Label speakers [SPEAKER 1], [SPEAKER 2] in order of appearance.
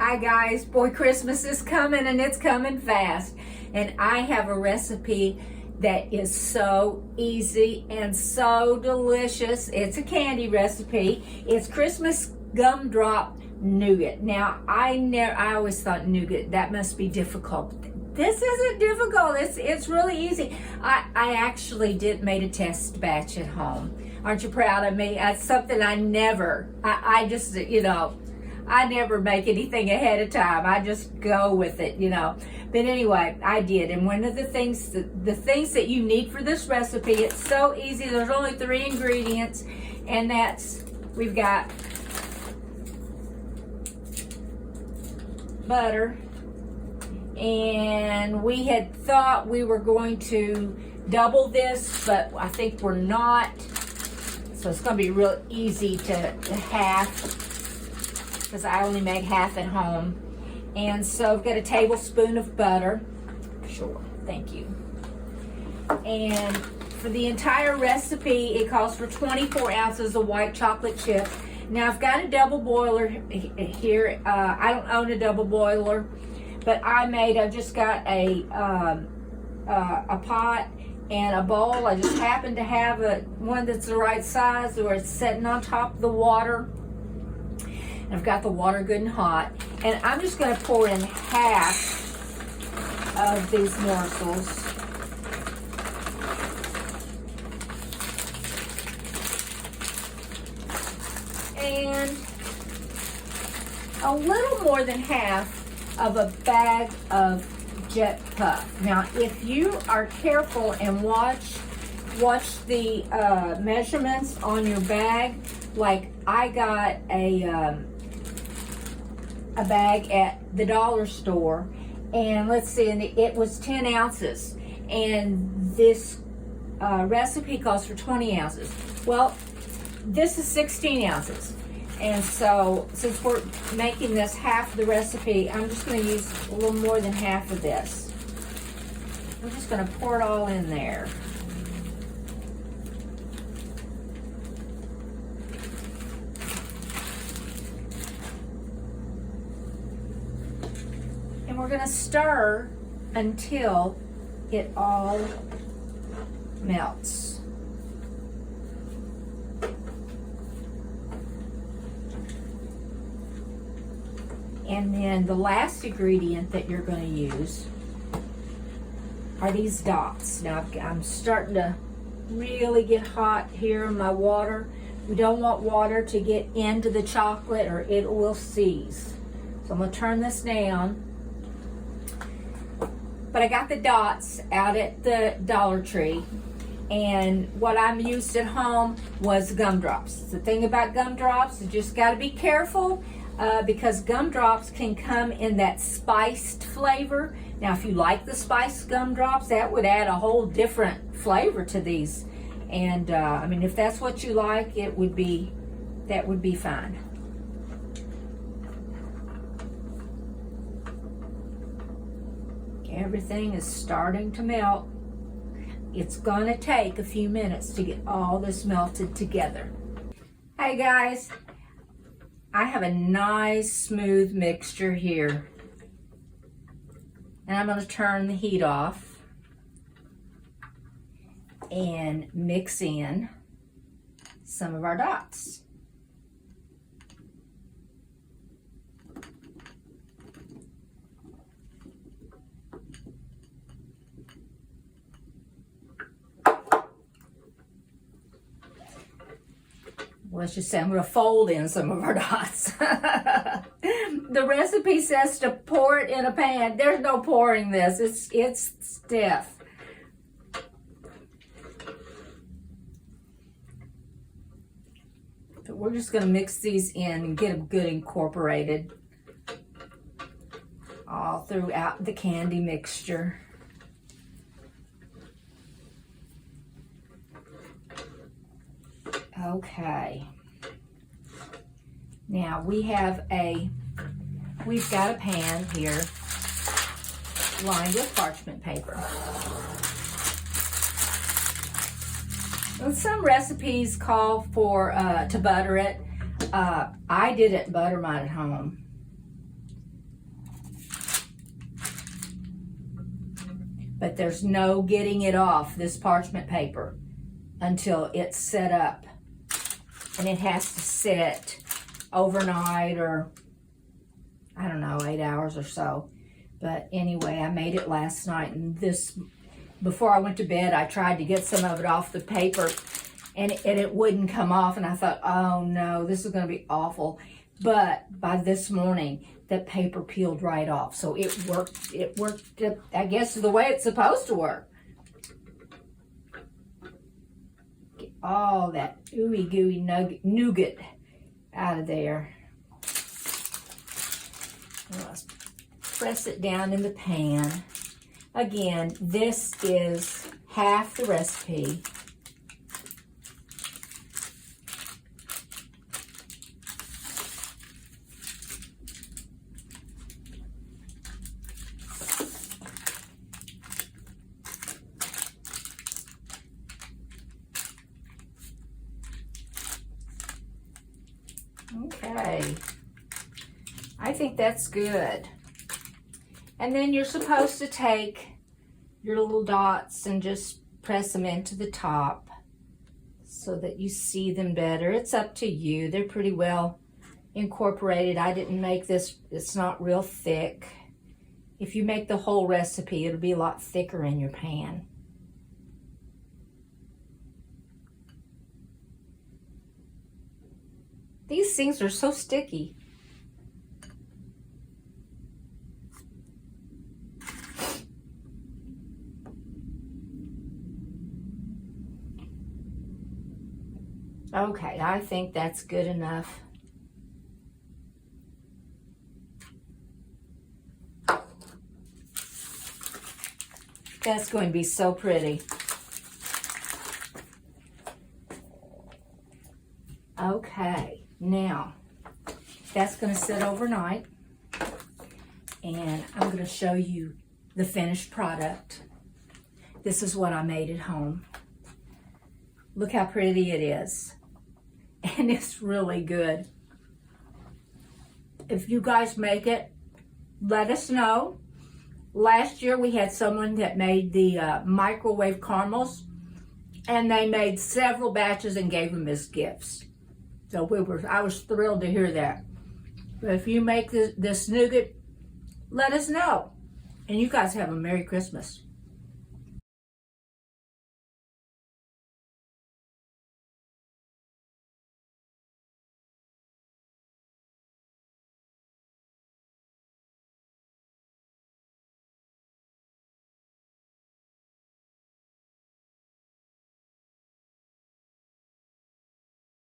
[SPEAKER 1] Hi guys, boy, Christmas is coming and it's coming fast. And I have a recipe that is so easy and so delicious. It's a candy recipe. It's Christmas Gumdrop Nougat. Now, I always thought nougat, that must be difficult. This isn't difficult. It's really easy. I actually made a test batch at home. Aren't you proud of me? That's something I never make anything ahead of time. I just go with it, But anyway, I did. And one of the things that you need for this recipe, it's so easy. There's only 3 ingredients, and we've got butter, and we had thought we were going to double this, but I think we're not. So it's going to be real easy to half, because I only make half at home. And so I've got a tablespoon of butter. Sure, thank you. And for the entire recipe, it calls for 24 ounces of white chocolate chip. Now I've got a double boiler here. I don't own a double boiler, but I've just got a pot and a bowl. I just happen to have one that's the right size, where it's sitting on top of the water. And I've got the water good and hot. And I'm just going to pour in half of these morsels. And a little more than half of a bag of Jet Puff. Now, if you are careful and watch the measurements on your bag, like I got a bag at the dollar store, and let's see, and it was 10 ounces, and this recipe calls for 20 ounces. Well, this is 16 ounces. And so, since we're making this half the recipe, I'm just going to use a little more than half of this. I'm just going to pour it all in there. And we're going to stir until it all melts. And then the last ingredient that you're going to use are these dots. Now I'm starting to really get hot here in my water. We don't want water to get into the chocolate or it will seize. So I'm going to turn this down. But I got the dots out at the Dollar Tree, and what I'm used at home was gumdrops. The thing about gumdrops, you just got to be careful because gumdrops can come in that spiced flavor. Now, if you like the spiced gumdrops, that would add a whole different flavor to these. And I mean, if that's what you like, that would be fine. Everything is starting to melt. It's gonna take a few minutes to get all this melted together. Hey guys, I have a nice smooth mixture here. And I'm gonna turn the heat off and mix in some of our dots. Let's just say I'm going to fold in some of our dots. The recipe says to pour it in a pan. There's no pouring this. It's stiff. But we're just going to mix these in and get them good incorporated all throughout the candy mixture. Okay. Now we've got a pan here lined with parchment paper. And some recipes call for to butter it. I didn't butter mine at home. but there's no getting it off this parchment paper until it's set up. And it has to sit overnight, or I don't know, 8 hours or so. But anyway, I made it last night, and before I went to bed, I tried to get some of it off the paper, and it wouldn't come off, and I thought, oh no, this is going to be awful. But by this morning, the paper peeled right off, so it worked. It worked, I guess, the way it's supposed to work. Get all that ooey gooey nougat out of there. Let's press it down in the pan. Again, this is half the recipe. Okay, I think that's good. And then you're supposed to take your little dots and just press them into the top so that you see them better. It's up to you. They're pretty well incorporated. I didn't make this, it's not real thick. If you make the whole recipe, it'll be a lot thicker in your pan. These things are so sticky. Okay, I think that's good enough. That's going to be so pretty. Okay, now that's going to sit overnight, and I'm going to show you the finished product. This is what I made at home. Look how pretty it is. And it's really good. If you guys make it, let us know. Last year we had someone that made the microwave caramels, and they made several batches and gave them as gifts. So I was thrilled to hear that. But if you make this nougat, let us know. And you guys have a Merry Christmas.